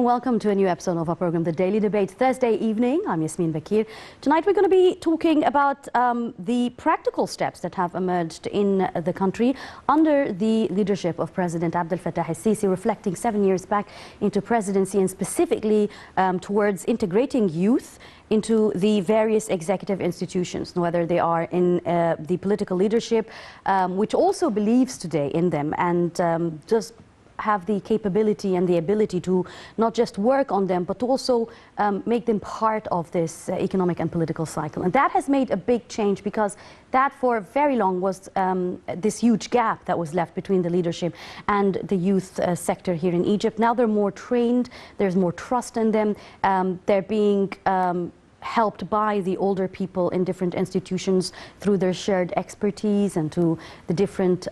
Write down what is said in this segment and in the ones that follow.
and welcome to a new episode of our program, The Daily Debate, Thursday evening. I'm Yasmin Bakir. Tonight we're going to be talking about the practical steps that have emerged in the country under the leadership of President Abdel Fattah el-Sisi, reflecting 7 years back into presidency and specifically towards integrating youth into the various executive institutions, whether they are in the political leadership, which also believes today in them and just have the capability and the ability to not just work on them, but also make them part of this economic and political cycle. And that has made a big change, because that for very long was this huge gap that was left between the leadership and the youth sector here in Egypt. Now they're more trained, there's more trust in them, they're being helped by the older people in different institutions through their shared expertise and to the different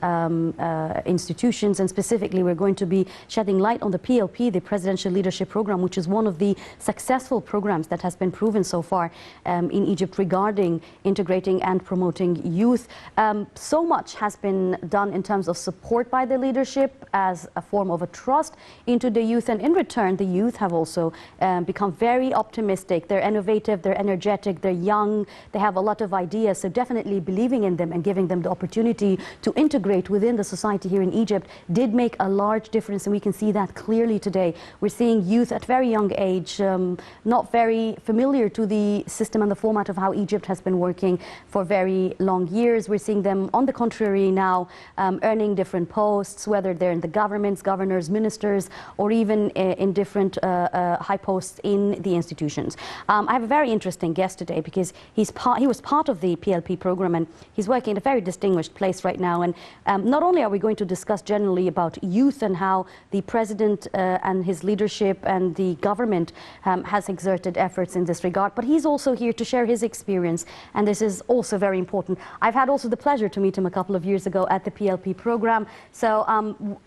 institutions. And specifically, we're going to be shedding light on the PLP, the Presidential Leadership Program, which is one of the successful programs that has been proven so far in Egypt regarding integrating and promoting youth. So much has been done in terms of support by the leadership as a form of a trust into the youth, and in return the youth have also become very optimistic. They're innovative, they're energetic, they're young, they have a lot of ideas. So definitely believing in them and giving them the opportunity to integrate within the society here in Egypt did make a large difference, and we can see that clearly today. We're seeing youth at very young age, not very familiar to the system and the format of how Egypt has been working for very long years. We're seeing them, on the contrary, now earning different posts, whether they're in the governments, governors, ministers, or even in different high posts in the institutions. I have a very interesting guest today, because he was part of the PLP program, and he's working in a very distinguished place right now. And not only are we going to discuss generally about youth and how the president and his leadership and the government has exerted efforts in this regard, but he's also here to share his experience, and this is also very important. I've had also the pleasure to meet him a couple of years ago at the PLP program. So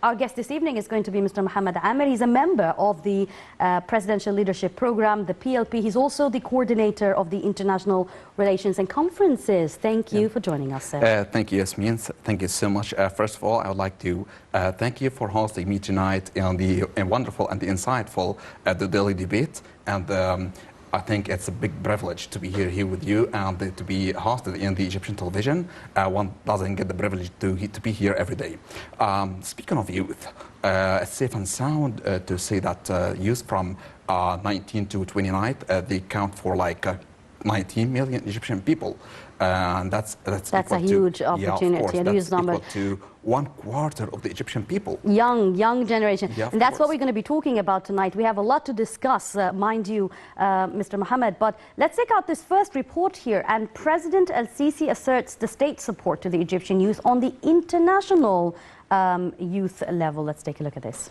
our guest this evening is going to be Mr. Mohammed Amer. He's a member of the Presidential Leadership Program, the PLP. He's also the coordinator of the International Relations and Conferences. Thank you for joining us, sir. Thank you, Yasmin. Thank you so much. First of all, I would like to thank you for hosting me tonight in the wonderful and the insightful The Daily Debate. And I think it's a big privilege to be here with you and to be hosted in the Egyptian television. One doesn't get the privilege to be here every day. Speaking of youth, it's safe and sound to say that youth from 19 to 29, they count for like 19 million Egyptian people. And that's a huge opportunity, a huge number. Equal to 1/4 of the Egyptian people. Young generation. Yeah, and that's what we're going to be talking about tonight. We have a lot to discuss, mind you, Mr. Mohammed. But let's take out this first report here. And President el-Sisi asserts the state support to the Egyptian youth on the international youth level. Let's take a look at this.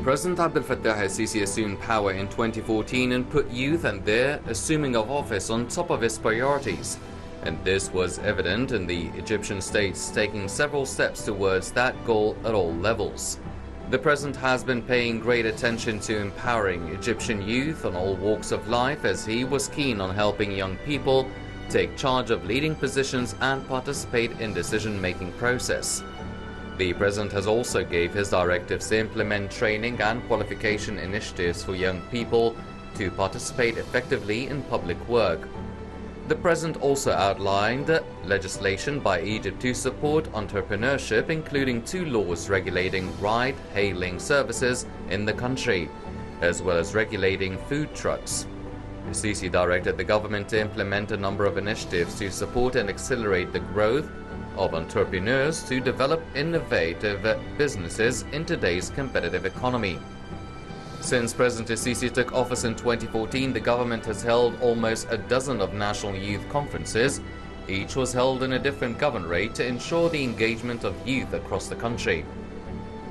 President Abdel Fattah el-Sisi assumed power in 2014 and put youth and their assuming of office on top of his priorities. And this was evident in the Egyptian states taking several steps towards that goal at all levels. The president has been paying great attention to empowering Egyptian youth on all walks of life, as he was keen on helping young people take charge of leading positions and participate in decision-making process. The president has also gave his directives to implement training and qualification initiatives for young people to participate effectively in public work. The president also outlined legislation by Egypt to support entrepreneurship, including 2 laws regulating ride-hailing services in the country, as well as regulating food trucks. el-Sisi directed the government to implement a number of initiatives to support and accelerate the growth of entrepreneurs to develop innovative businesses in today's competitive economy. Since President el-Sisi took office in 2014, the government has held almost a dozen of national youth conferences. Each was held in a different governorate to ensure the engagement of youth across the country.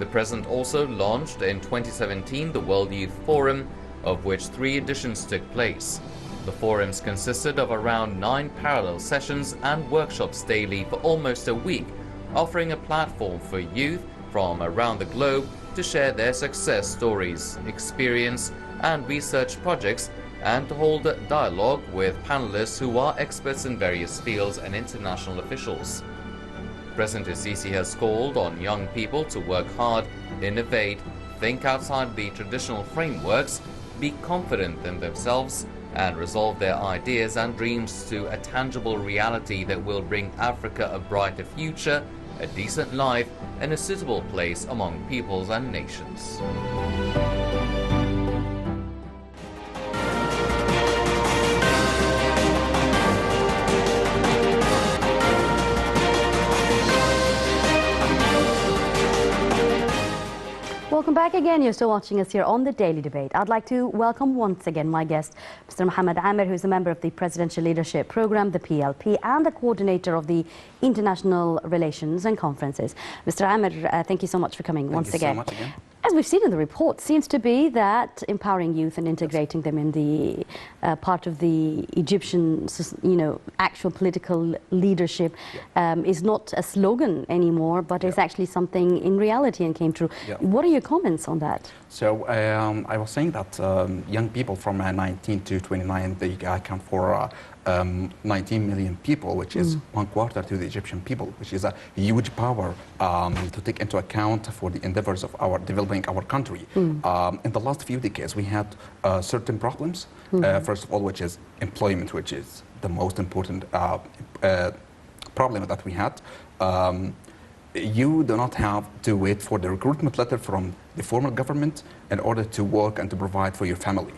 The president also launched in 2017 the World Youth Forum, of which 3 editions took place. The forums consisted of around 9 parallel sessions and workshops daily for almost a week, offering a platform for youth from around the globe to share their success stories, experience and research projects, and to hold a dialogue with panelists who are experts in various fields and international officials. President Sisi has called on young people to work hard, innovate, think outside the traditional frameworks, be confident in themselves, and resolve their ideas and dreams to a tangible reality that will bring Africa a brighter future, a decent life, and a suitable place among peoples and nations. Welcome back again. You're still watching us here on The Daily Debate. I'd like to welcome once again my guest, Mr. Mohammed Amer, who's a member of the Presidential Leadership Program, the PLP, and the coordinator of the International Relations and Conferences. Mr. Amer, thank you so much for coming once again. Thank you so much again. As we've seen in the report, seems to be that empowering youth and integrating them in the part of the Egyptian, actual political leadership is not a slogan anymore, but is actually something in reality and came true. What are your comments on that? So I was saying that young people from 19 to 29, they account for 19 million people, which is 1/4 to the Egyptian people, which is a huge power to take into account for the endeavors of developing our country. In the last few decades, we had certain problems. First of all, which is employment, which is the most important problem that we had. You do not have to wait for the recruitment letter from the former government in order to work and to provide for your family.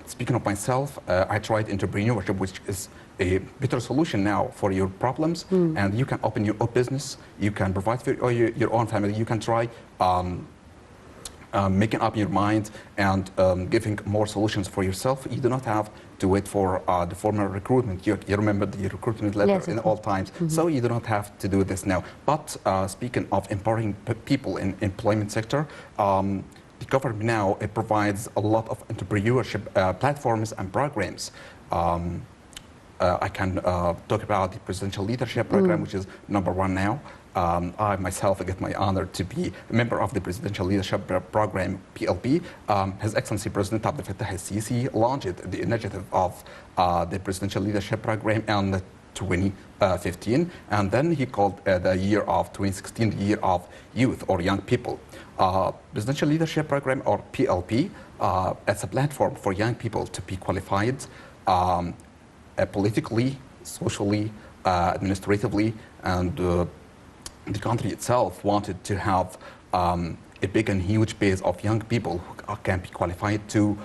Speaking of myself, I tried entrepreneurship, which is a better solution now for your problems, and you can open your own business, you can provide for your own family, you can try making up your mind and giving more solutions for yourself. You do not have to wait for the former recruitment. You remember the recruitment letter in all times, so you do not have to do this now. But speaking of empowering people in employment sector, the government now provides a lot of entrepreneurship platforms and programs. I can talk about the Presidential Leadership Program, which is #1 now. I myself get my honor to be a member of the Presidential Leadership Program, PLP. His Excellency President Abdel Fattah al-Sisi launched the initiative of the Presidential Leadership Program in 2015, and then he called the year of 2016 the year of youth or young people. Presidential Leadership Program, or PLP, it's a platform for young people to be qualified politically, socially, administratively, and the country itself wanted to have a big and huge base of young people who can be qualified to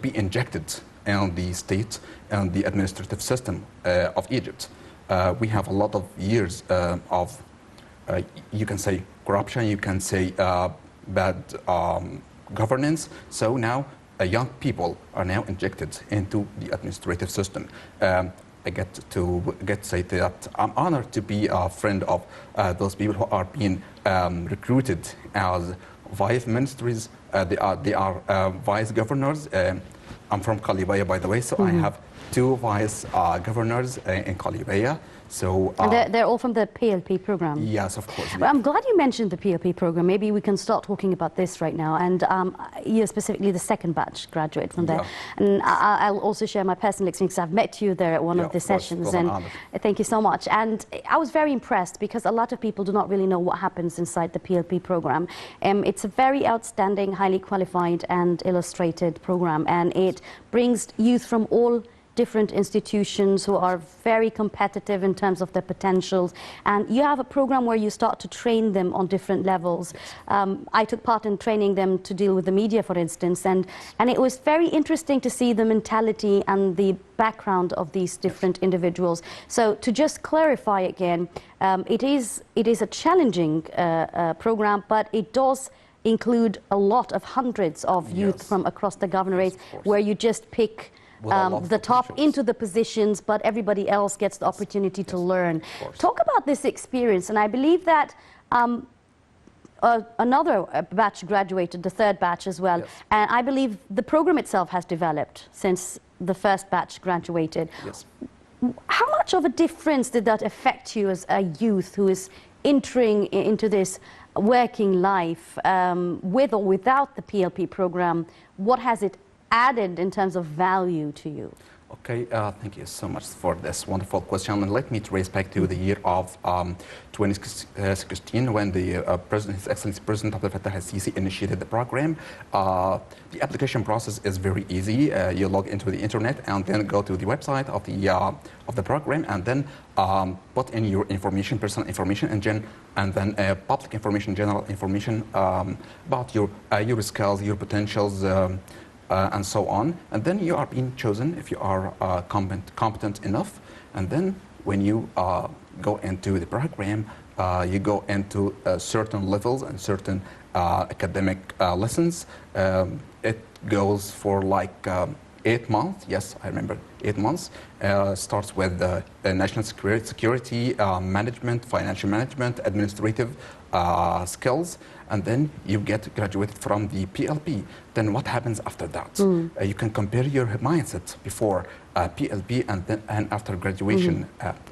be injected in the state and the administrative system of Egypt. We have a lot of years of, you can say, corruption, you can say bad governance. So now young people are now injected into the administrative system. I get to say that I'm honored to be a friend of those people who are being recruited as vice ministers. They are vice governors. I'm from Kalibaya, by the way, so I have 2 vice governors in Kalibaya. So and they're all from the PLP program? Yes, of course. Well, I'm glad you mentioned the PLP program. Maybe we can start talking about this right now. And you're specifically the second batch graduate from there. And I'll also share my personal experience. I've met you there at one of the sessions. And thank you so much. And I was very impressed because a lot of people do not really know what happens inside the PLP program. It's a very outstanding, highly qualified and illustrated program. And it brings youth from all different institutions who are very competitive in terms of their potentials, and you have a program where you start to train them on different levels. I took part in training them to deal with the media, for instance, and it was very interesting to see the mentality and the background of these different individuals. So to just clarify again, it is a challenging program, but it does include a lot of hundreds of youth from across the governorate, where you just pick the top into the positions, but everybody else gets the opportunity to learn. Talk about this experience, and I believe that another batch graduated, the third batch as well, and I believe the program itself has developed since the first batch graduated. How much of a difference did that affect you as a youth who is entering into this working life with or without the PLP program? What has it added in terms of value to you? Okay, thank you so much for this wonderful question. And let me trace back to the year of 2016 when the His Excellency President Abdel Fattah al-Sisi initiated the program. The application process is very easy. You log into the internet and then go to the website of the program and then put in your information, personal information, and then public information, general information about your skills, your potentials. And so on, and then you are being chosen if you are competent enough, and then when you go into the program, you go into certain levels and certain academic lessons. It goes for like 8 months. Yes, I remember 8 months. Starts with national security, management, financial management, administrative skills, and then you get graduated from the PLP. Then what happens after that? You can compare your mindset before PLP and after graduation.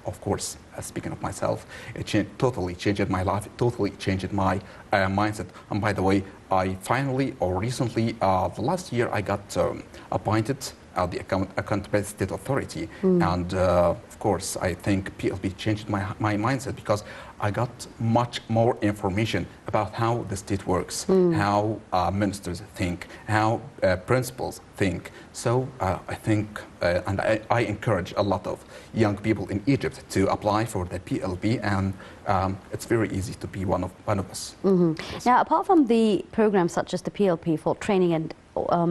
Of course, speaking of myself, it totally changed my life. It totally changed my mindset. And by the way, I finally or recently, the last year, I got appointed the Accountability State Authority. And of course, I think PLP changed my mindset because I got much more information about how the state works, how ministers think, how principals think. So I think, and I encourage a lot of young people in Egypt to apply for the PLP, and it's very easy to be one of us. Now, apart from the programs such as the PLP for training and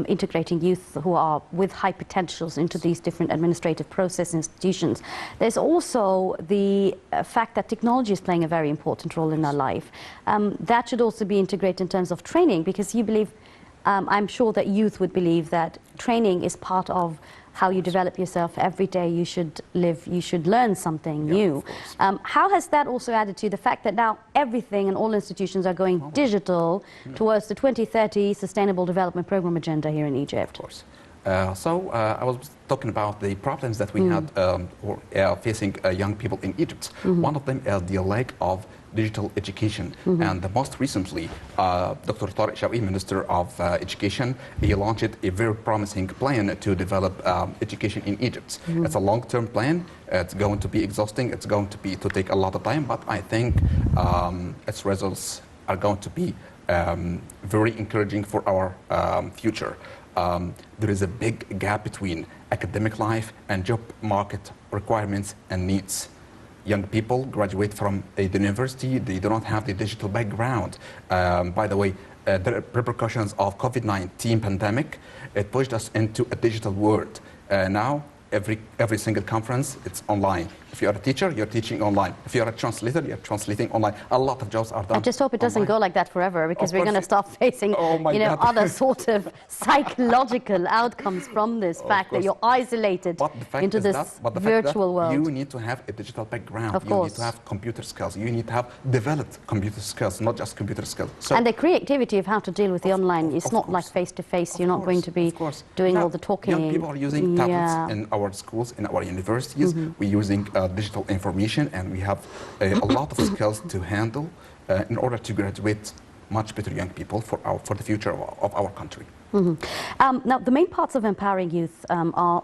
integrating youth who are with high potentials into these different administrative process institutions, there's also the fact that technology is playing a very important role in our life. That should also be integrated in terms of training, because you believe, I'm sure that youth would believe that training is part of how you develop yourself. Every day you should learn something new. How has that also added to the fact that now everything and all institutions are going digital towards the 2030 Sustainable Development Program agenda here in Egypt? Of course. I was talking about the problems that we had facing young people in Egypt. One of them is the lack of digital education. And most recently, Dr. Tariq Shawqi, Minister of Education, he launched a very promising plan to develop education in Egypt. It's a long-term plan. It's going to be exhausting. It's going to take a lot of time, but I think its results are going to be very encouraging for our future. There is a big gap between academic life and job market requirements and needs. Young people graduate from a university, they do not have the digital background. By the way, the repercussions of COVID-19 pandemic, it pushed us into a digital world. Now, every single conference, it's online. If you're a teacher, you're teaching online. If you're a translator, you're translating online. A lot of jobs are done. I just hope it doesn't go like that forever, because we're going to start facing, other sort of psychological outcomes from this fact that you're isolated into this virtual world. You need to have a digital background. Of course. You need to have computer skills. You need to have developed computer skills, not just computer skills. So, and the creativity of how to deal with the online. It's not like face-to-face. You're not going to be doing all the talking. Young people are using tablets in our schools, in our universities. We're using digital information, and we have a lot of skills to handle in order to graduate much better young people for the future of our country. Now, the main parts of empowering youth are,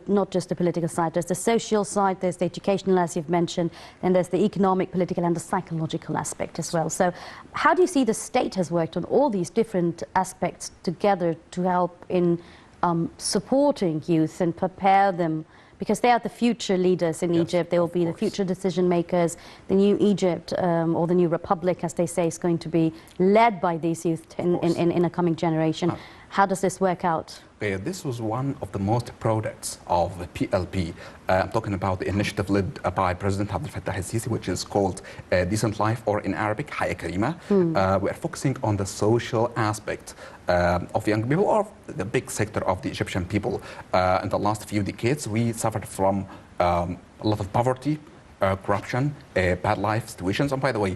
not just the political side. There's the social side, there's the educational, as you've mentioned, and there's the economic, political, and the psychological aspect as well. So, how do you see the state has worked on all these different aspects together to help in supporting youth and prepare them? Because they are the future leaders in Egypt. They will be the future decision makers. The new Egypt, or the new republic, as they say, is going to be led by these youth in a coming generation. How does this work out? This was one of the most products of the PLP. I'm talking about the initiative led by President Abdel Fattah al-Sisi, which is called Decent Life, or in Arabic, Haya Karima. We are focusing on the social aspect of young people, or the big sector of the Egyptian people. In the last few decades, we suffered from a lot of poverty, corruption, bad life situations. And by the way,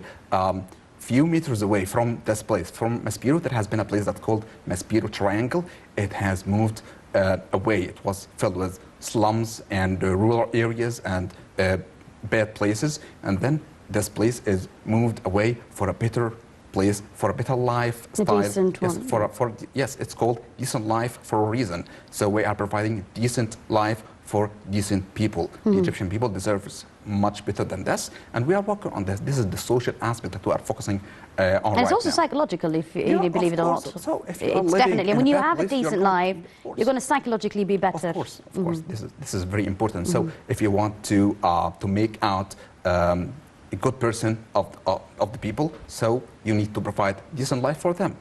few meters away from this place, from Maspero, there has been a place that's called Maspero Triangle. It has moved away. It was filled with slums and rural areas and bad places. And then this place is moved away for a better place, for a better lifestyle. A decent one. Yes, it's called Decent Life for a reason. So we are providing decent life for decent people. The Egyptian people deserves much better than this, and we are working on this. This is the social aspect that we are focusing on right now. And it's also psychological, if you believe it or not. So if you are It's living definitely, in when you bad have a place, decent life, you're going to psychologically be better. Of course. This is very important. So if you want to make out a good person of the people, so you need to provide decent life for them.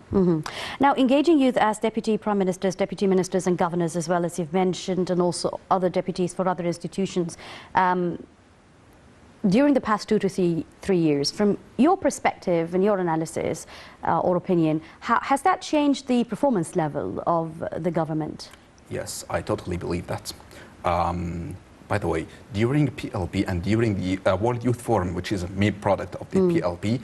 Now, engaging youth as deputy prime ministers, deputy ministers and governors, as well as you've mentioned, and also other deputies for other institutions, during the past 2 to 3 years, from your perspective and your analysis or opinion, has that changed the performance level of the government? Yes, I totally believe that. By the way, during PLP and during the World Youth Forum, which is a main product of the PLP,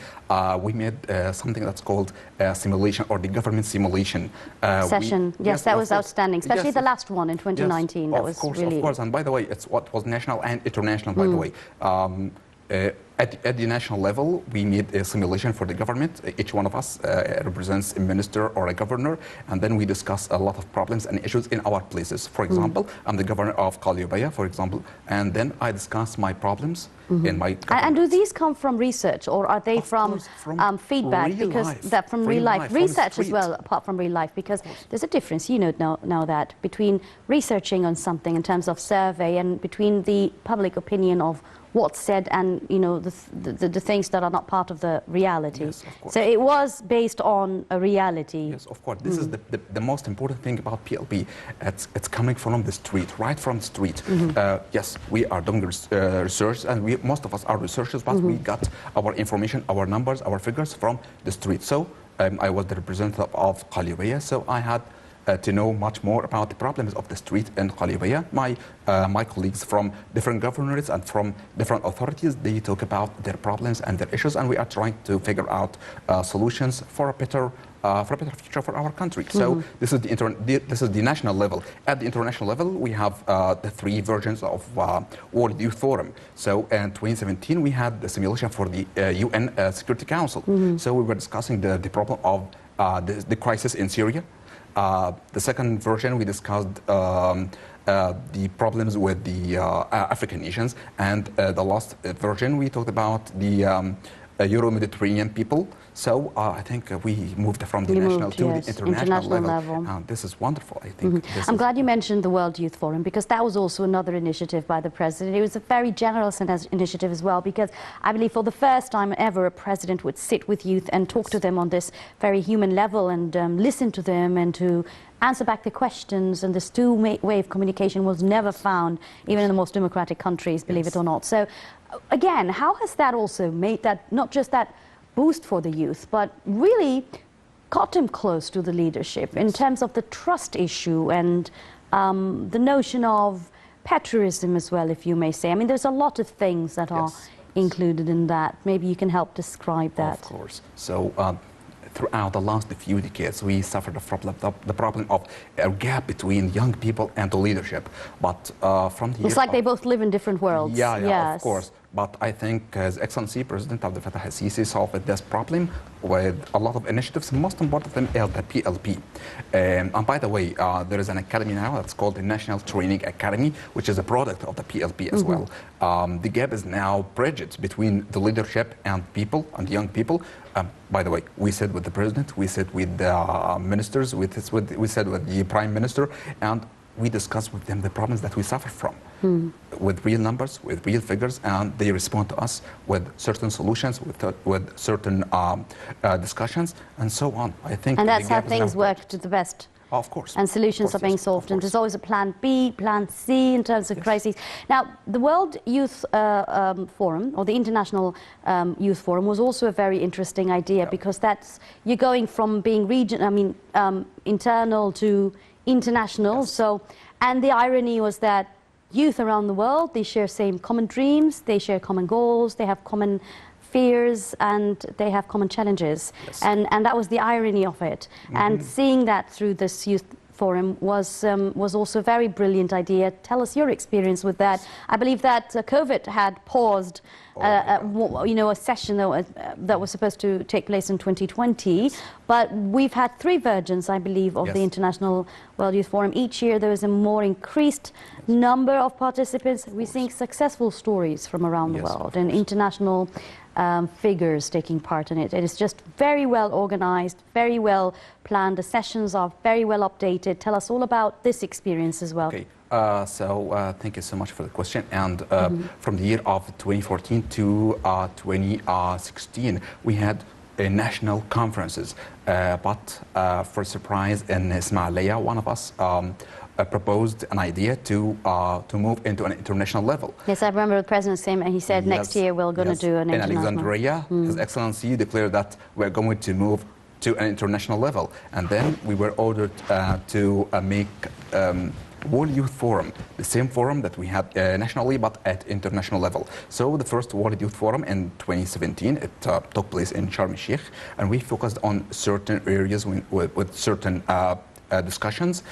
we made something that's called simulation, or the government simulation session. Yes, that was outstanding, especially the last one in 2019. That was really... Of course, and by the way, it's what was national and international, by the way. At the national level, we made a simulation for the government. Each one of us represents a minister or a governor, and then we discuss a lot of problems and issues in our places. For example, I'm the governor of Qalyobaya, for example, and then I discuss my problems in my government. And do these come from research, or are they from feedback? From real life, research as well, apart from real life, because there's a difference, you know, now that, between researching on something in terms of survey and between the public opinion of what's said and, you know, the things that are not part of the reality. Yes, of course. So it was based on a reality. Yes, of course. This is the most important thing about PLP. It's coming from the street, right from the street. Yes, we are doing research, and most of us are researchers, but we got our information, our numbers, our figures from the street. So I was the representative of Qalyobaya, so I had to know much more about the problems of the street in Qalyobaya. My colleagues from different governorates and from different authorities, they talk about their problems and their issues, and we are trying to figure out solutions for a better future for our country. So this is the national level. At the international level, we have the 3 versions of World Youth Forum. So in 2017, we had the simulation for the UN Security Council. So we were discussing the problem of the crisis in Syria. The second version, we discussed the problems with the African nations, and the last version, we talked about the Euro-Mediterranean people. So I think we moved from the national to the international level. This is wonderful, I think. I'm glad you mentioned the World Youth Forum, because that was also another initiative by the president. It was a very generous initiative as well, because I believe for the first time ever a president would sit with youth and talk to them on this very human level and listen to them and to answer back the questions. And this two-way of communication was never found, even in the most democratic countries, believe it or not. So again, how has that also made that, not just that boost for the youth, but really got him close to the leadership in terms of the trust issue and the notion of patriotism as well, if you may say? I mean, there's a lot of things that are included in that. Maybe you can help describe that. Of course. So throughout the last few decades, we suffered the problem of a gap between young people and the leadership. But from the it's like they both live in different worlds. Yeah, of course. But I think His Excellency President Abdel Fattah al-Sisi solved this problem with a lot of initiatives. Most important of them is the PLP. And by the way, there is an academy now that's called the National Training Academy, which is a product of the PLP as well. The gap is now bridged between the leadership and people, and young people. By the way, we sit with the president, we sit with the ministers, we sit with the prime minister, and we discuss with them the problems that we suffer from, with real numbers, with real figures, and they respond to us with certain solutions, with certain discussions, and so on. I think, and that's how things work to the best. Of course. And solutions are being solved, and there's always a plan B, plan C in terms of crises. Now, the World Youth Forum, or the International Youth Forum, was also a very interesting idea, because that's, you're going from being internal to international. So, and the irony was that youth around the world, they share same common dreams, they share common goals, they have common fears, and they have common challenges. And that was the irony of it. And seeing that through this youth forum was also a very brilliant idea. Tell us your experience with that. I believe that COVID had paused a session that was supposed to take place in 2020, but we've had 3 versions, I believe, of the International World Youth Forum. Each year there is a more increased number of participants. We're seeing successful stories from around the world and international figures taking part in it. It is just very well organized, very well planned. The sessions are very well updated. Tell us all about this experience as well. Okay. Thank you so much for the question. And from the year of 2014 to 2016, we had national conferences. But for surprise, in Ismailia, one of us proposed an idea to move into an international level. Yes, I remember the president saying, and he said next year we're going to do an international. In Alexandria, His Excellency declared that we're going to move to an international level. And then we were ordered to make World Youth Forum, the same forum that we had nationally but at international level. So the first World Youth Forum in 2017, it took place in Sharm el-Sheikh, and we focused on certain areas with certain discussions.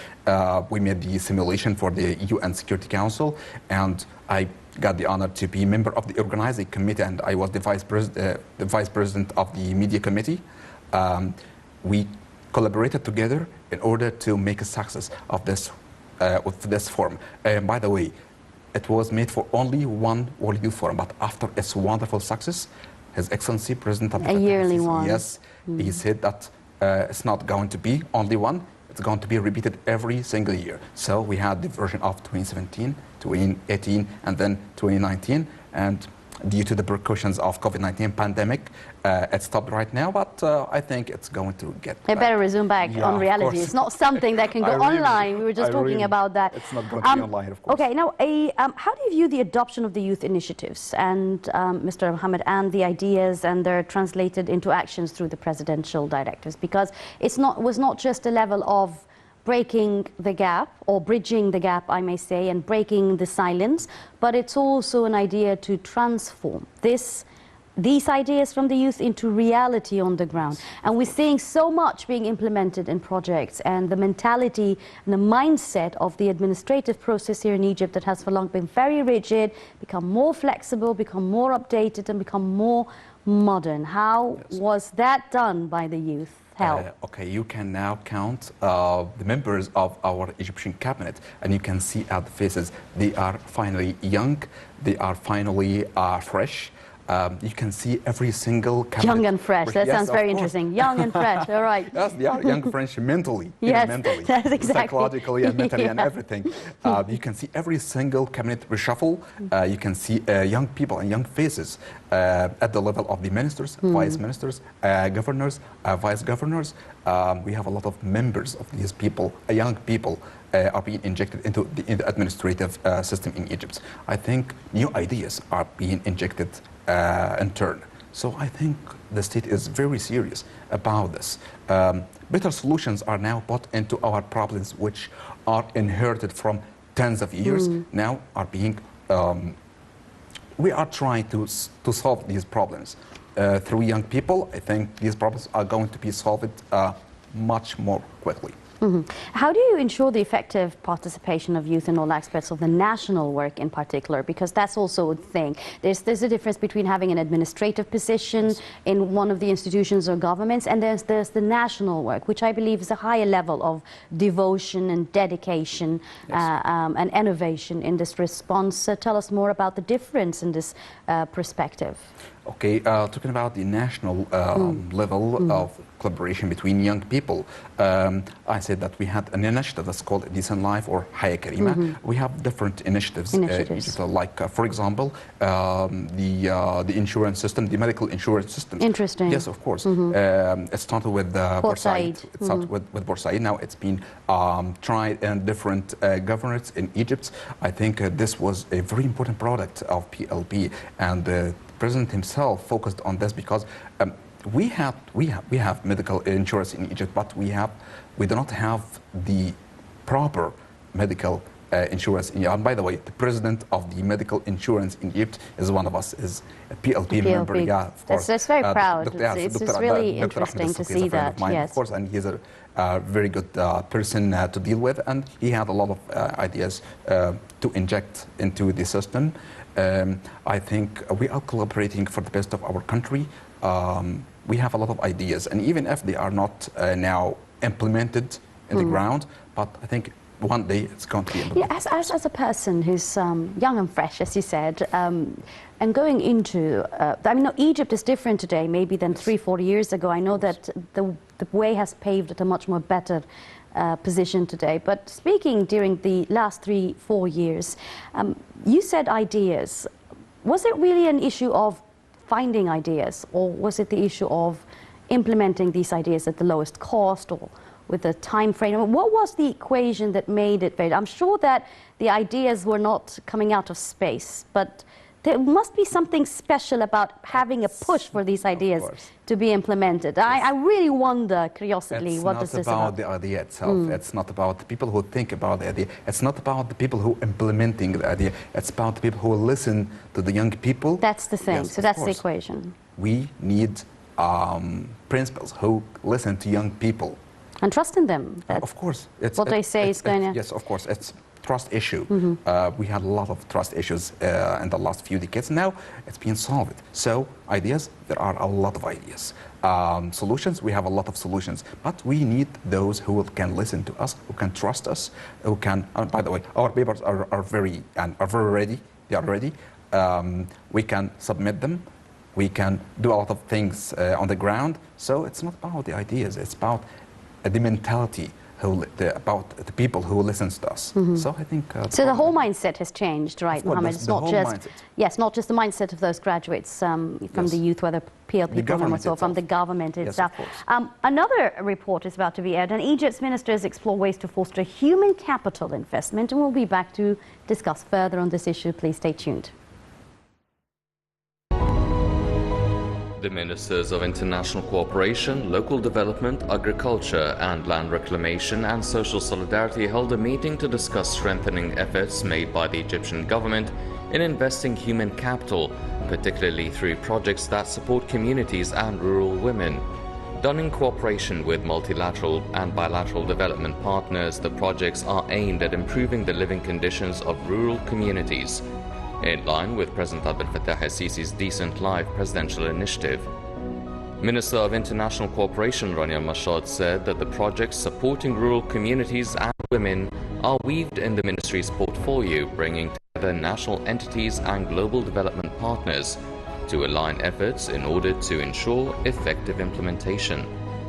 We made the simulation for the UN Security Council, and I got the honor to be a member of the organizing committee, and I was the vice president of the media committee. We collaborated together in order to make a success of this with this forum. By the way, it was made for only one World Youth Forum, but after its wonderful success, His Excellency President of the yearly one. Yes, he said that it's not going to be only one, it's going to be repeated every single year. So we had the version of 2017, 2018, and then 2019, and due to the precautions of COVID-19 pandemic, it stopped right now, but I think it's going to get They back. better resume back on reality. It's not something that can go online. We were just talking about that. It's not going to be online, of course. Okay, now, how do you view the adoption of the youth initiatives and, Mr. Mohammed, and the ideas and they're translated into actions through the presidential directives? Because was not just a level of breaking the gap, or bridging the gap, I may say, and breaking the silence, but it's also an idea to transform these ideas from the youth into reality on the ground. And we're seeing so much being implemented in projects, and the mentality and the mindset of the administrative process here in Egypt that has for long been very rigid, become more flexible, become more updated, and become more modern. How was that done by the youth? Okay, you can now count the members of our Egyptian cabinet, and you can see at the faces, they are finally young, they are finally fresh. You can see every single cabinet. Young and fresh, that sounds very interesting. Young and fresh, all right. Yes, they are young and fresh mentally. Yes, mentally, that's exactly. Psychologically and mentally and everything. You can see every single cabinet reshuffle. You can see young people and young faces at the level of the ministers, vice ministers, governors, vice governors. We have a lot of members of these people, young people, are being injected into the administrative system in Egypt. I think new ideas are being injected in turn. So I think the state is very serious about this. Better solutions are now put into our problems, which are inherited from tens of years, now are being, we are trying to solve these problems. Through young people, I think these problems are going to be solved much more quickly. How do you ensure the effective participation of youth in all aspects of the national work in particular? Because that's also a thing. There's a difference between having an administrative position in one of the institutions or governments, and there's the national work, which I believe is a higher level of devotion and dedication and innovation in this response. Tell us more about the difference in this perspective. Okay, talking about the national level of collaboration between young people, I said that we had an initiative that's called Decent Life or Haya Karima. We have different initiatives. Like, for example, the insurance system, the medical insurance system. Interesting. Yes, of course. It started with Port Said. It started with Port Said. Now it's been tried in different governments in Egypt. I think this was a very important product of PLP, and the President himself focused on this because we have medical insurance in Egypt, but we do not have the proper medical insurance in Egypt. And by the way, the president of the medical insurance in Egypt is one of us, is a PLP member. Yeah, of course. That's very proud. It's really interesting to see that. Yes, of course, and he's a very good person to deal with, and he had a lot of ideas to inject into the system. I think we are collaborating for the best of our country. We have a lot of ideas, and even if they are not now implemented in the ground, but I think one day it's going to be implemented. Yeah, as a person who's young and fresh, as you said, and going into, I mean, no, Egypt is different today maybe than 3-4 years ago. I know that the way has paved at a much more better position today. But speaking during the last 3-4 years, you said ideas. Was it really an issue of finding ideas, or was it the issue of implementing these ideas at the lowest cost, or with a time frame? What was the equation that made it very? I'm sure that the ideas were not coming out of space, but there must be something special about having a push for these ideas to be implemented. I really wonder, curiosity, what this is about. It's not about the idea itself. It's not about the people who think about the idea. It's not about the people who are implementing the idea. It's about the people who listen to the young people. That's the thing. Yes, so that's the equation. We need principals who listen to young people. And trust in them. Of course. What they say is going to... Yes, of course. It's trust issue. We had a lot of trust issues in the last few decades. Now it's been solved. So ideas, there are a lot of ideas. Solutions, we have a lot of solutions. But we need those who can listen to us, who can trust us, who can... by the way, our papers are very ready. They are ready. We can submit them. We can do a lot of things on the ground. So it's not about the ideas. It's about the mentality, about the people who listens to us. So I think... so the whole mindset has changed, right, Mohammed? It's not just... mindset. Yes, not just the mindset of those graduates from the youth, whether PLP program or so, from the government itself. Yes, of course. Another report is about to be aired, and Egypt's ministers explore ways to foster human capital investment, and we'll be back to discuss further on this issue. Please stay tuned. The Ministers of International Cooperation, Local Development, Agriculture and Land Reclamation and Social Solidarity held a meeting to discuss strengthening efforts made by the Egyptian government in investing human capital, particularly through projects that support communities and rural women. Done in cooperation with multilateral and bilateral development partners, the projects are aimed at improving the living conditions of rural communities, in line with President Abdel Fattah el-Sisi's Decent Life presidential initiative. Minister of International Cooperation Rania Mashad said that the projects supporting rural communities and women are weaved in the ministry's portfolio, bringing together national entities and global development partners to align efforts in order to ensure effective implementation.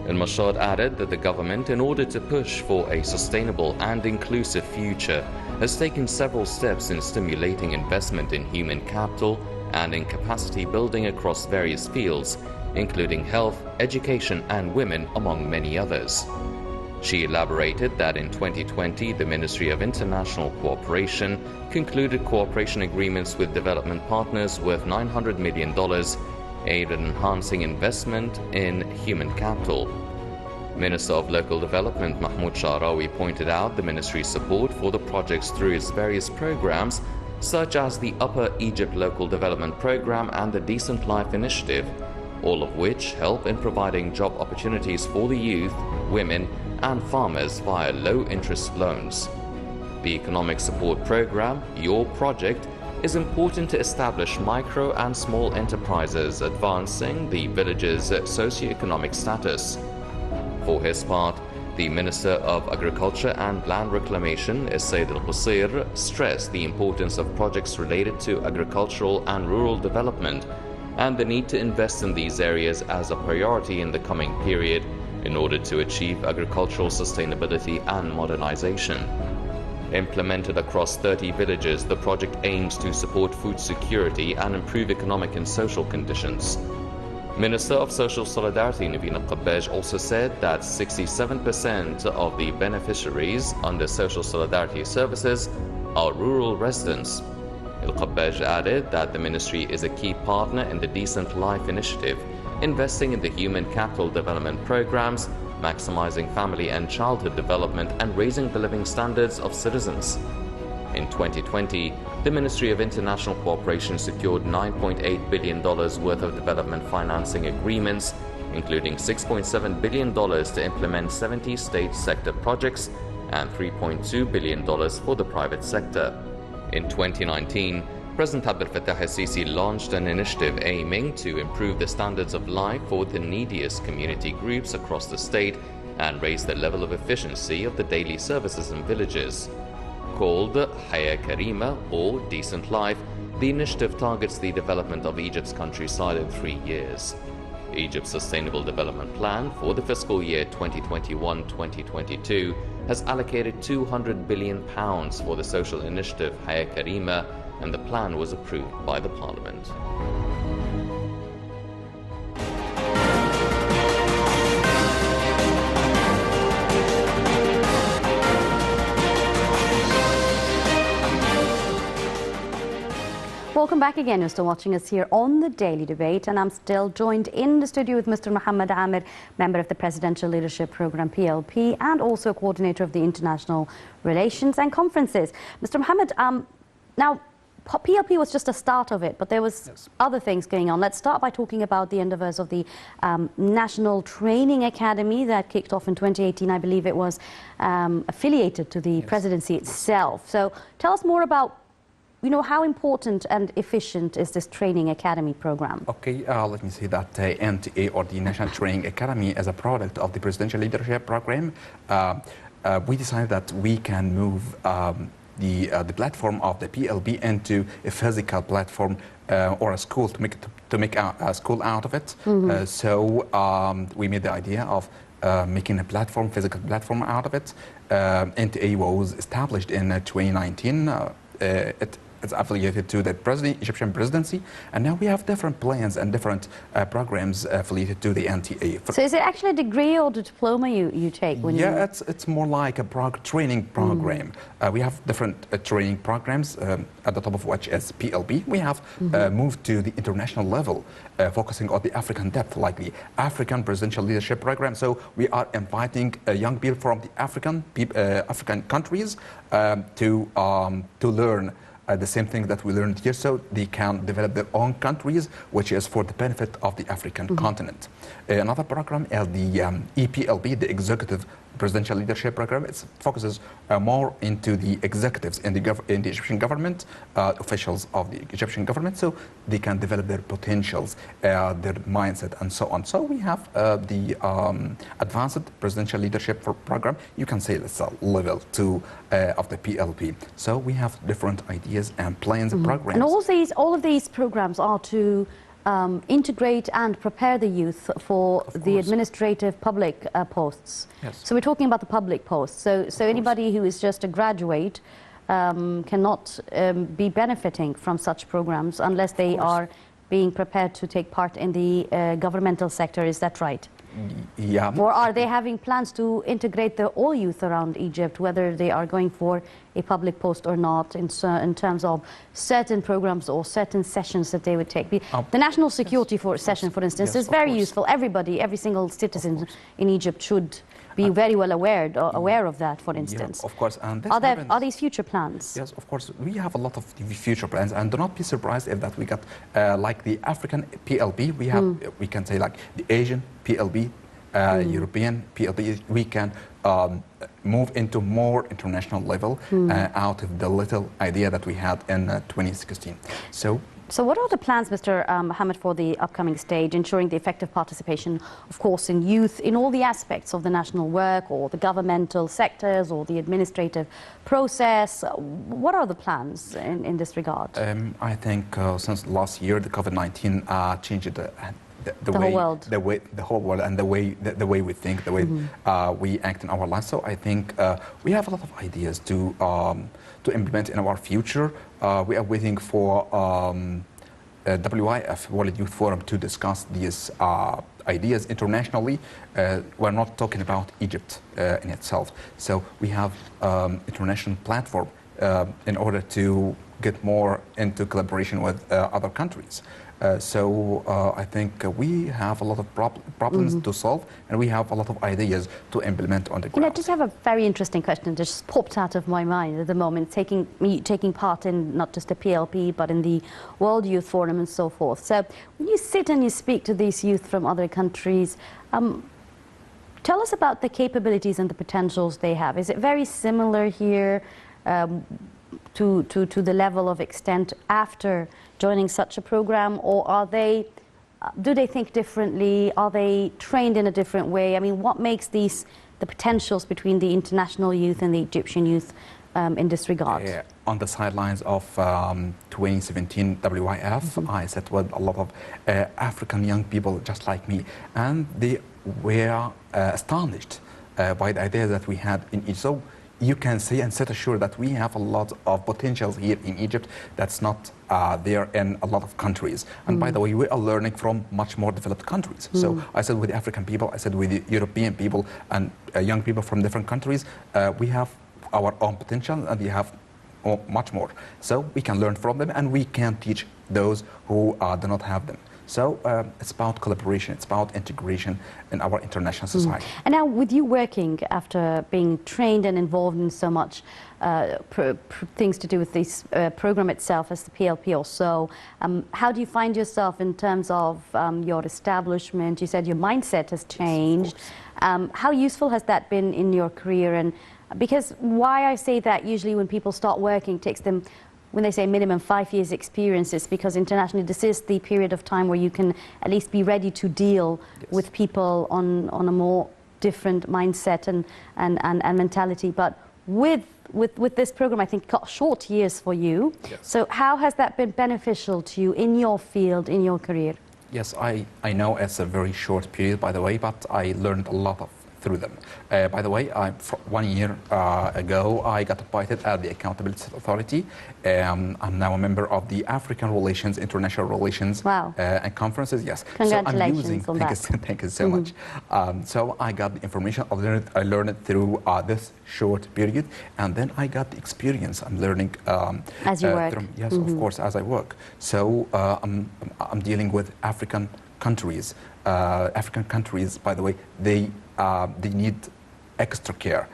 And Mashad added that the government, in order to push for a sustainable and inclusive future, has taken several steps in stimulating investment in human capital and in capacity building across various fields, including health, education and women, among many others. She elaborated that in 2020, the Ministry of International Cooperation concluded cooperation agreements with development partners worth $900 million, aimed at enhancing investment in human capital. Minister of Local Development Mahmoud Sha'rawi pointed out the ministry's support for the projects through its various programs, such as the Upper Egypt Local Development Program and the Decent Life Initiative, all of which help in providing job opportunities for the youth, women and farmers via low-interest loans. The Economic Support Program, Your Project, is important to establish micro and small enterprises, advancing the village's socio-economic status. For his part, the Minister of Agriculture and Land Reclamation, Said Al-Qusir, stressed the importance of projects related to agricultural and rural development and the need to invest in these areas as a priority in the coming period in order to achieve agricultural sustainability and modernization. Implemented across 30 villages, the project aims to support food security and improve economic and social conditions. Minister of Social Solidarity Naveen Al-Qabbaj also said that 67% of the beneficiaries under Social Solidarity services are rural residents. Al-Qabbaj added that the ministry is a key partner in the Decent Life Initiative, investing in the human capital development programs, maximizing family and childhood development, and raising the living standards of citizens. In 2020, the Ministry of International Cooperation secured $9.8 billion worth of development financing agreements, including $6.7 billion to implement 70 state sector projects and $3.2 billion for the private sector. In 2019, President Abdel Fattah el-Sisi launched an initiative aiming to improve the standards of life for the neediest community groups across the state and raise the level of efficiency of the daily services in villages. Called Haya Karima, or Decent Life, the initiative targets the development of Egypt's countryside in 3 years. Egypt's Sustainable Development Plan for the fiscal year 2021-2022 has allocated £200 billion for the social initiative Haya Karima, and the plan was approved by the Parliament. Welcome back again. You're still watching us here on the Daily Debate, and I'm still joined in the studio with Mr. Mohammed Amer, member of the Presidential Leadership Programme PLP, and also coordinator of the International Relations and Conferences. Mr. Mohammed, now PLP was just a start of it, but there was other things going on. Let's start by talking about the endeavours of the National Training Academy that kicked off in 2018. I believe it was affiliated to the presidency itself. So tell us more about, you know, how important and efficient is this training academy program? Okay, let me say that NTA, or the National Training Academy, is a product of the Presidential Leadership Program. We decided that we can move the platform of the PLB into a physical platform or a school to make a school out of it. So we made the idea of making a platform, physical platform out of it. NTA was established in 2019. It's affiliated to the Egyptian presidency, and now we have different plans and different programs affiliated to the NTA. So is it actually a degree or a diploma you take when you... Yeah, it's more like a training program. We have different training programs, at the top of which is PLB. We have moved to the international level, focusing on the African depth, like the African Presidential Leadership Program. So we are inviting young people from the African countries to learn the same thing that we learned here, so they can develop their own countries, which is for the benefit of the African continent. Another program is the EPLB, the Executive Presidential Leadership Program. It focuses more into the executives in the Egyptian government, officials of the Egyptian government, so they can develop their potentials, their mindset, and so on. So we have the Advanced Presidential Leadership Program. You can say it's a level 2 of the PLP. So we have different ideas and plans and programs. And all of these programs are to integrate and prepare the youth for the administrative public posts. Yes. So we're talking about the public posts. So anybody who is just a graduate cannot be benefiting from such programs unless they are being prepared to take part in the governmental sector. Is that right? Yeah. Or are they having plans to integrate all youth around Egypt, whether they are going for a public post or not, in terms of certain programs or certain sessions that they would take? The national security session, for instance, is very useful. Every single citizen in Egypt should be very well aware of that, for instance. Yeah, of course. And are these future plans? Yes, of course. We have a lot of future plans, and do not be surprised if that we got like the African PLB. We have, we can say, like the Asian PLB, European PLB. We can move into more international level out of the little idea that we had in 2016. So what are the plans, Mr. Mohammed, for the upcoming stage, ensuring the effective participation, of course, in youth in all the aspects of the national work or the governmental sectors or the administrative process? What are the plans in this regard? I think since last year, the COVID-19 changed the whole world and the way we think, the way we act in our lives. So I think we have a lot of ideas to implement in our future. We are waiting for WIF, World Youth Forum, to discuss these ideas internationally. We're not talking about Egypt in itself. So we have international platform in order to get more into collaboration with other countries. I think we have a lot of problems to solve, and we have a lot of ideas to implement on the ground. I just have a very interesting question that just popped out of my mind at the moment, taking part in not just the PLP, but in the World Youth Forum and so forth. So when you sit and you speak to these youth from other countries, tell us about the capabilities and the potentials they have. Is it very similar here to the level of extent after joining such a program, or do they think differently? Are they trained in a different way? I mean, what makes these the potentials between the international youth and the Egyptian youth in this regard? On the sidelines of 2017 WIF, I sat with a lot of African young people just like me, and they were astonished by the idea that we had in Egypt. So you can say and set assured that we have a lot of potentials here in Egypt that's not there in a lot of countries. And by the way, we are learning from much more developed countries. So I said with the African people, I said with the European people and young people from different countries, we have our own potential and we have much more. So we can learn from them and we can teach those who do not have them. So it's about collaboration, it's about integration in our international society. And now with you working after being trained and involved in so much things to do with this program itself as the PLP or so, how do you find yourself in terms of your establishment? You said your mindset has changed. Yes, how useful has that been in your career? And because why I say that usually when people start working, it takes them, when they say minimum 5 years experience, it's because internationally this is the period of time where you can at least be ready to deal with people on a more different mindset and mentality. But with this program, I think got short years for you. Yes. So how has that been beneficial to you in your field, in your career? Yes, I know it's a very short period, by the way, but I learned a lot through them. By the way, 1 year ago, I got appointed at the Accountability Authority. I'm now a member of the African Relations, International Relations and conferences. Yes. Congratulations on that. Thank you so much. So I got the information, I learned it through this short period, and then I got the experience. I'm learning as you work. Yes, of course, as I work. So I'm dealing with African countries. African countries, by the way, they need extra care.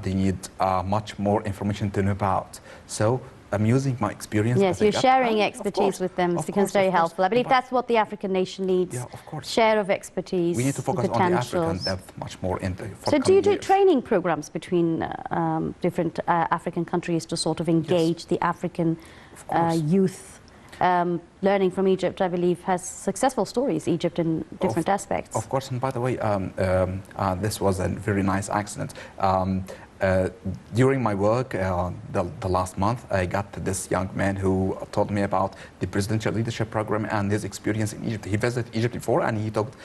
They need much more information to know about. So I'm using my experience. Yes, you're sharing expertise with them. It becomes very helpful. I believe that's what the African nation needs. Yeah, of course. Share of expertise. We need to focus on the African depth much more. So do you do training programs between different African countries to sort of engage the African youth? Learning from Egypt, I believe, has successful stories, Egypt, in different aspects. Of course, and by the way, this was a very nice accident. During my work, the last month, I got this young man who told me about the presidential leadership program and his experience in Egypt. He visited Egypt before and he talked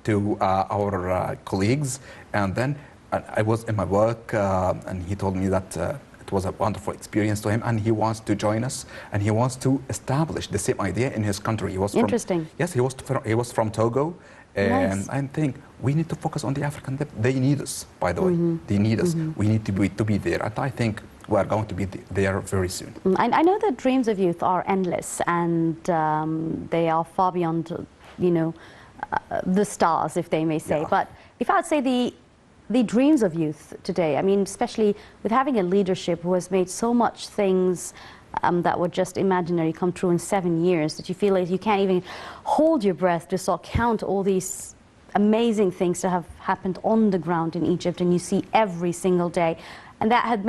to our colleagues, and then I was in my work and he told me that it was a wonderful experience to him, and he wants to join us, and he wants to establish the same idea in his country. He was Interesting. Yes, he was from Togo, and nice. I think we need to focus on the African depth. They need us, by the way. They need us. We need to be there, and I think we are going to be there very soon. I know that dreams of youth are endless, and they are far beyond, the stars, if they may say. But if I would say the dreams of youth today, I mean, especially with having a leadership who has made so much things that were just imaginary come true in 7 years, that you feel like you can't even hold your breath to sort of count all these amazing things that have happened on the ground in Egypt, and you see every single day. And that had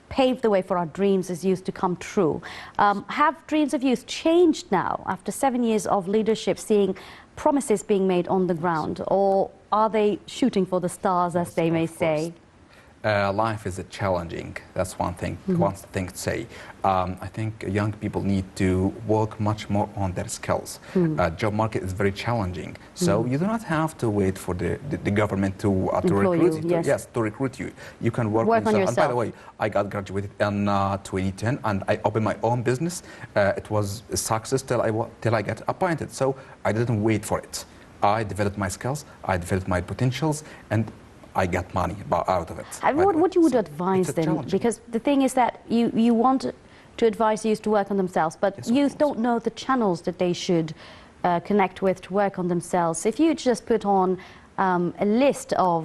paved the way for our dreams as youth to come true. Have dreams of youth changed now after 7 years of leadership, seeing promises being made on the ground, or are they shooting for the stars, as they may say? Life is challenging. That's one thing to say. I think young people need to work much more on their skills. Job market is very challenging, so you do not have to wait for the government to recruit you. Yes. To recruit you. You can work on yourself. And by the way, I got graduated in 2010, and I opened my own business. It was a success till I got appointed. So I didn't wait for it. I developed my skills. I developed my potentials, and I got money out of it. And what you would advise them? Because the thing is that you want to advise youth to work on themselves, but youth don't know the channels that they should connect with to work on themselves. If you just put on a list of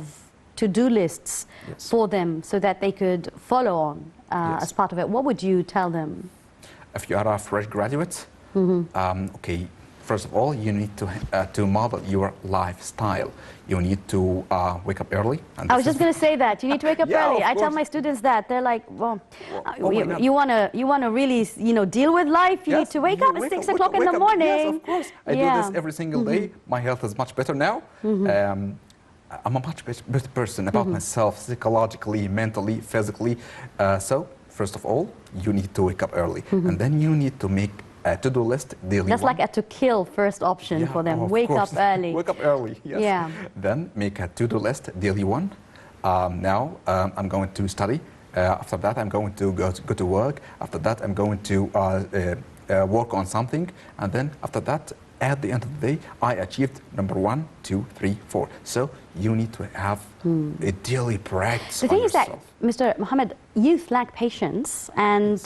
to-do lists for them so that they could follow on as part of it, what would you tell them? If you are a fresh graduate, okay, first of all, you need to model your lifestyle. You need to wake up early. And I was just going to say that. You need to wake up early. I tell my students that. They're like, well, you want to really, deal with life, you need to wake up at 6 o'clock in the morning. Yes, of course. I do this every single day. My health is much better now. I'm a much better person about myself, psychologically, mentally, physically. So first of all, you need to wake up early, and then you need to make a to-do list daily. That's like a to kill first option for them. Wake up early. Wake up early, yes. Yeah. Then make a to-do list daily one. Now I'm going to study. After that, I'm going to go to work. After that, I'm going to work on something. And then after that, at the end of the day, I achieved number 1, 2, 3, 4. So you need to have a daily practice. The thing is that, Mr. Mohammed, youth lack patience, and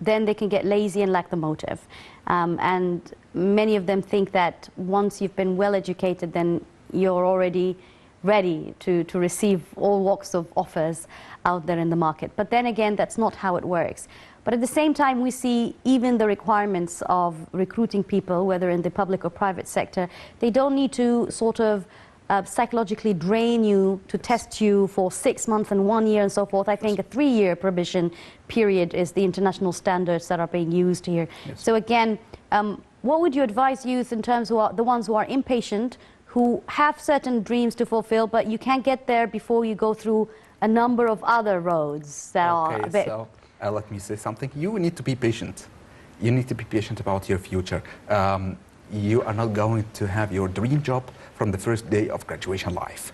then they can get lazy and lack the motive. And many of them think that once you've been well educated, then you're already ready to receive all walks of offers out there in the market. But then again, that's not how it works. But at the same time, we see even the requirements of recruiting people, whether in the public or private sector, they don't need to sort of psychologically drain you to test you for 6 months and 1 year and so forth. I think a 3-year probation period is the international standards that are being used here. Yes. So again, what would you advise youth in terms of the ones who are impatient, who have certain dreams to fulfill, but you can't get there before you go through a number of other roads that are a bit... So let me say something. You need to be patient. You need to be patient about your future. You are not going to have your dream job from the first day of graduation life.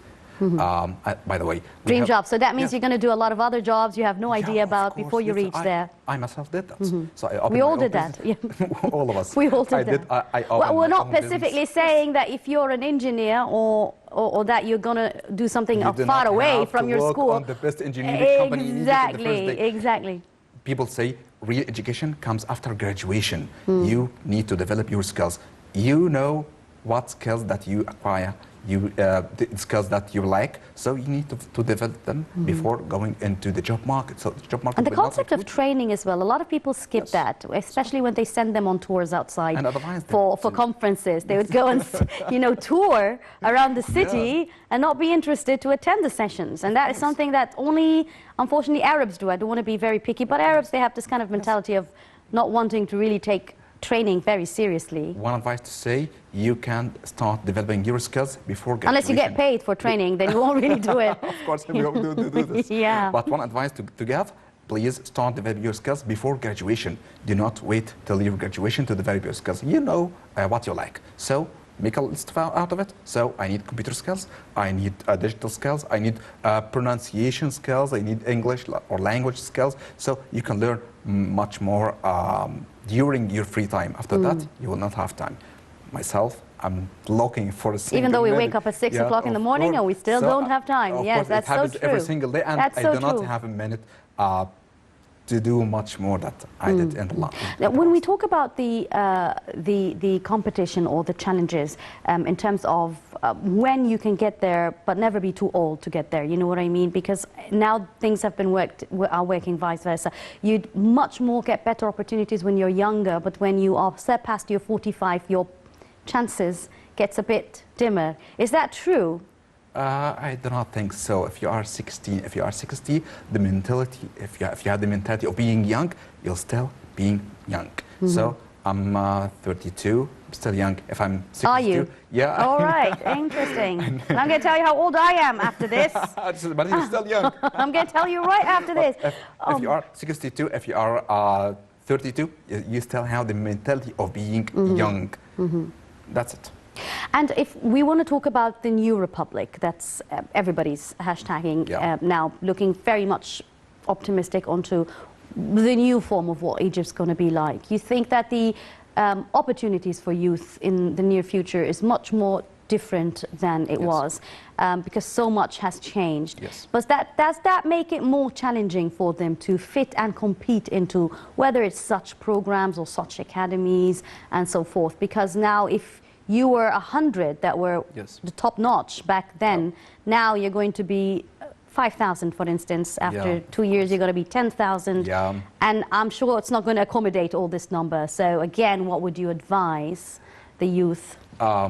By the way, dream job. So that means you're going to do a lot of other jobs you have no idea about before you reach there. I myself did that. So we all did that. Yeah. All of us. We all did that. Well, we're not specifically saying that if you're an engineer or that you're going to do something far away from your school. On the best engineering company in Egypt in the first day. Exactly. People say real education comes after graduation. You need to develop your skills. You know what skills that you acquire, the skills that you like, so you need to develop them before going into the job market. So the job market. And the concept of training as well, a lot of people skip that, especially when they send them on tours outside for conferences. They would go and tour around the city and not be interested to attend the sessions. And that is something that only, unfortunately, Arabs do. I don't want to be very picky, but Arabs, they have this kind of mentality of not wanting to really take training very seriously. One advice to say, you can start developing your skills before graduation. Unless you get paid for training, then you won't really do it. Of course, we don't do this. Yeah. But one advice to give, please start developing your skills before graduation. Do not wait till your graduation to develop your skills. You know what you like. So make a list out of it. So I need computer skills, I need digital skills, I need pronunciation skills, I need English or language skills. So you can learn much more during your free time. After that, you will not have time. Myself, I'm looking for a single Even though we minute. wake up at 6 o'clock in the morning and we still don't have time. Yes, that's so true. It happens every single day, and I do not have a minute to do much more that I did in the last. When we talk about the competition or the challenges in terms of when you can get there but never be too old to get there, you know what I mean? Because now things have been are working vice versa. You'd much more get better opportunities when you're younger, but when you are past your 45, your chances gets a bit dimmer. Is that true? I do not think so. If you are 60, the mentality, if you have the mentality of being young, you'll still being young. So I'm 32, I'm still young. If I'm 62, are you? Yeah. All right, interesting. And I'm going to tell you how old I am after this. But you're still young. I'm going to tell you right after this. If you are 62, if you are 32, you still have the mentality of being young. That's it. And if we want to talk about the new republic, that's everybody's hashtagging now, looking very much optimistic onto the new form of what Egypt's going to be like. You think that the opportunities for youth in the near future is much more different than it was because so much has changed. Yes. But does that make it more challenging for them to fit and compete into whether it's such programs or such academies and so forth? Because now if you were 100 that were the top notch back then, now you're going to be 5,000, for instance. After 2 years, you're going to be 10,000. Yeah. And I'm sure it's not going to accommodate all this number. So again, what would you advise the youth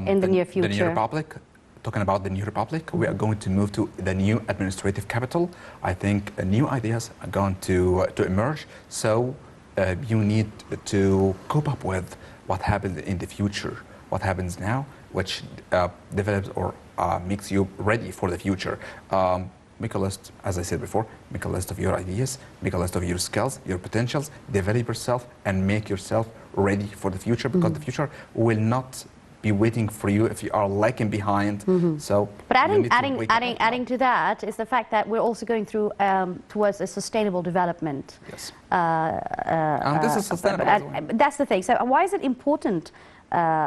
in the near future? The new republic, talking about the new republic, we are going to move to the new administrative capital. I think new ideas are going to emerge. So you need to cope up with what happens in the future. What happens now, which develops or makes you ready for the future. Make a list, as I said before, make a list of your ideas, make a list of your skills, your potentials, develop yourself, and make yourself ready for the future, because the future will not be waiting for you if you are lagging behind. So, but adding to that is the fact that we're also going through towards a sustainable development. Yes. And this is sustainable as well. That's the thing. So why is it important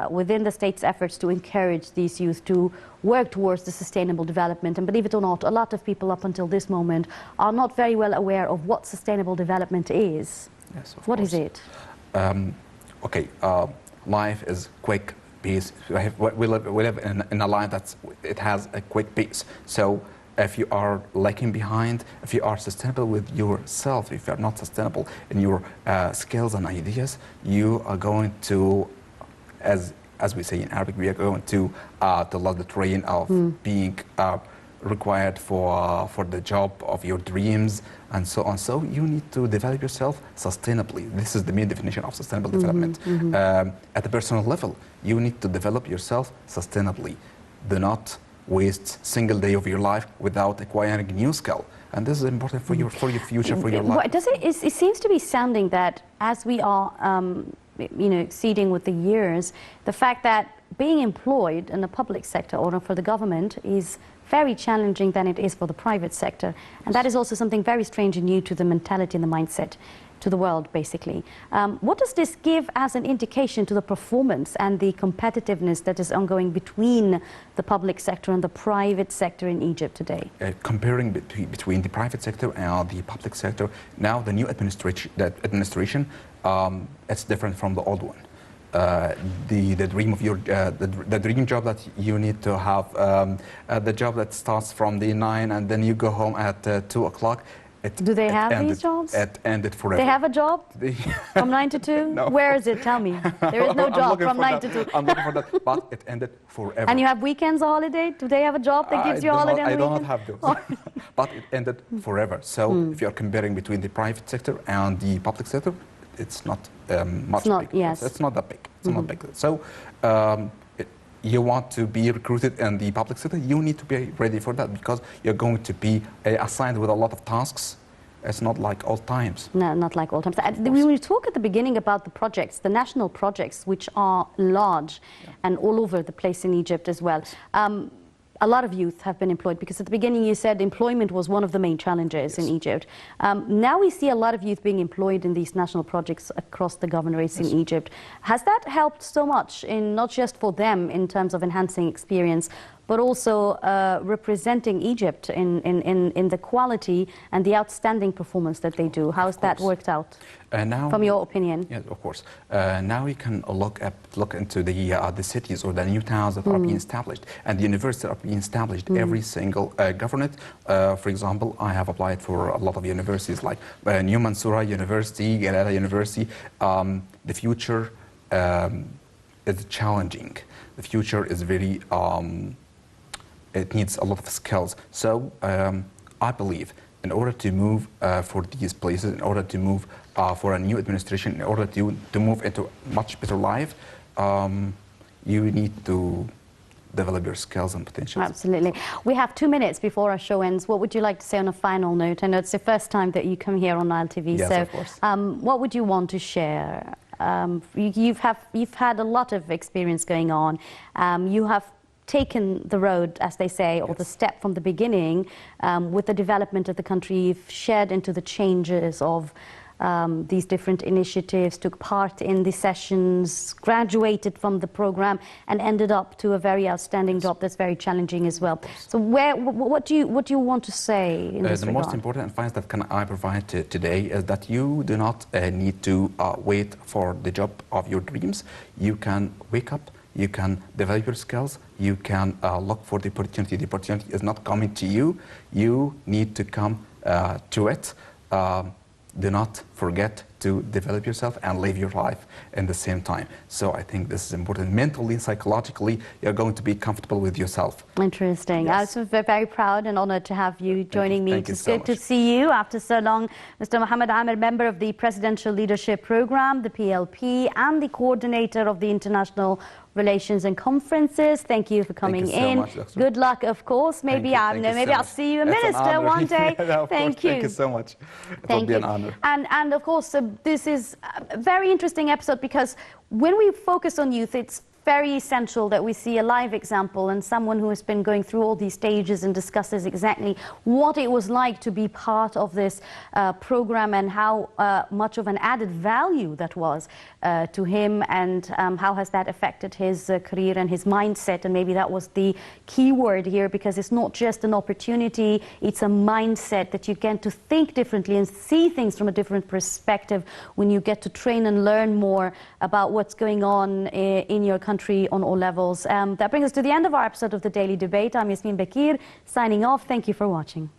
within the state's efforts to encourage these youth to work towards the sustainable development? And believe it or not, a lot of people up until this moment are not very well aware of what sustainable development is. Yes, of What course. is it? Okay, life is quick pace. We live in a life it has a quick pace. So if you are lagging behind, if you are sustainable with yourself, if you are not sustainable in your skills and ideas, you are going to, as we say in Arabic, we are going to lose the train of being required for the job of your dreams and so on. So you need to develop yourself sustainably. This is the main definition of sustainable development. At the personal level, you need to develop yourself sustainably. Do not waste single day of your life without acquiring a new skill. And this is important for your future, for your life. It seems to be sounding that as we are exceeding with the years, the fact that being employed in the public sector or for the government is very challenging than it is for the private sector. And that is also something very strange and new to the mentality and the mindset, to the world, basically. What does this give as an indication to the performance and the competitiveness that is ongoing between the public sector and the private sector in Egypt today? Comparing between the private sector and the public sector, now the new administration, it's different from the old one. The dream of the dream job that you need to have, the job that starts from the 9 and then you go home at 2 o'clock. Do they have these jobs? It ended forever. They have a job from 9 to 2? No. Where is it? Tell me. There is no job from 9 to 2. I'm looking for that, but it ended forever. And you have weekends or holiday? Do they have a job that gives you a holiday on the weekend? weekend? I do not have those. But it ended forever. So if you are comparing between the private sector and the public sector, it's not much big. Yes. It's not that big. It's not big. So you want to be recruited in the public sector, you need to be ready for that, because you're going to be assigned with a lot of tasks. It's not like old times. No, not like old times. We talk at the beginning about the projects, the national projects, which are large and all over the place in Egypt as well. A lot of youth have been employed, because at the beginning you said employment was one of the main challenges in Egypt. Now we see a lot of youth being employed in these national projects across the governorates in Egypt. Has that helped so much, in not just for them in terms of enhancing experience, but also representing Egypt in the quality and the outstanding performance that they do? How has that worked out, now, from your opinion? Yes, of course. Now we can look into the cities or the new towns that are being established, and the universities are being established. Every single governorate. For example, I have applied for a lot of universities like New Mansoura University, Galala University. The future is challenging. The future is very it needs a lot of skills. So I believe in order to move for these places, in order to move for a new administration, in order to move into a much better life, you need to develop your skills and potentials. Absolutely. We have 2 minutes before our show ends. What would you like to say on a final note? I know it's the first time that you come here on Nile TV. Yes, so of course. What would you want to share? You've had a lot of experience going on. You have taken the road, as they say, or the step from the beginning with the development of the country. You've shared into the changes of these different initiatives, took part in the sessions, graduated from the program, and ended up to a very outstanding job that's very challenging as well. So what do you want to say in this regard? The most important advice that I provide today is that you do not need to wait for the job of your dreams. You can wake up, you can develop your skills, you can look for the opportunity. The opportunity is not coming to you. You need to come to it. Do not forget to develop yourself and live your life in the same time. So I think this is important. Mentally and psychologically, you're going to be comfortable with yourself. Interesting. Yes. I was very proud and honored to have you joining me. Thank you It's so good to much. see you after so long. Mr. Mohammed Amer, member of the Presidential Leadership Program, the PLP, and the coordinator of the International Relations and Conferences. Thank you for coming in. Much, Dr. Good luck, of course. Maybe I'll see you a minister one day. Thank you. Thank you so much. It will be an honor. And of course, this is a very interesting episode because when we focus on youth, it's very essential that we see a live example and someone who has been going through all these stages and discusses exactly what it was like to be part of this program and how much of an added value that was to him, and how has that affected his career and his mindset. And maybe that was the key word here, because it's not just an opportunity, it's a mindset that you get to think differently and see things from a different perspective when you get to train and learn more about what's going on in your country on all levels. That brings us to the end of our episode of the Daily Debate. I'm Yasmin Bakir, signing off. Thank you for watching.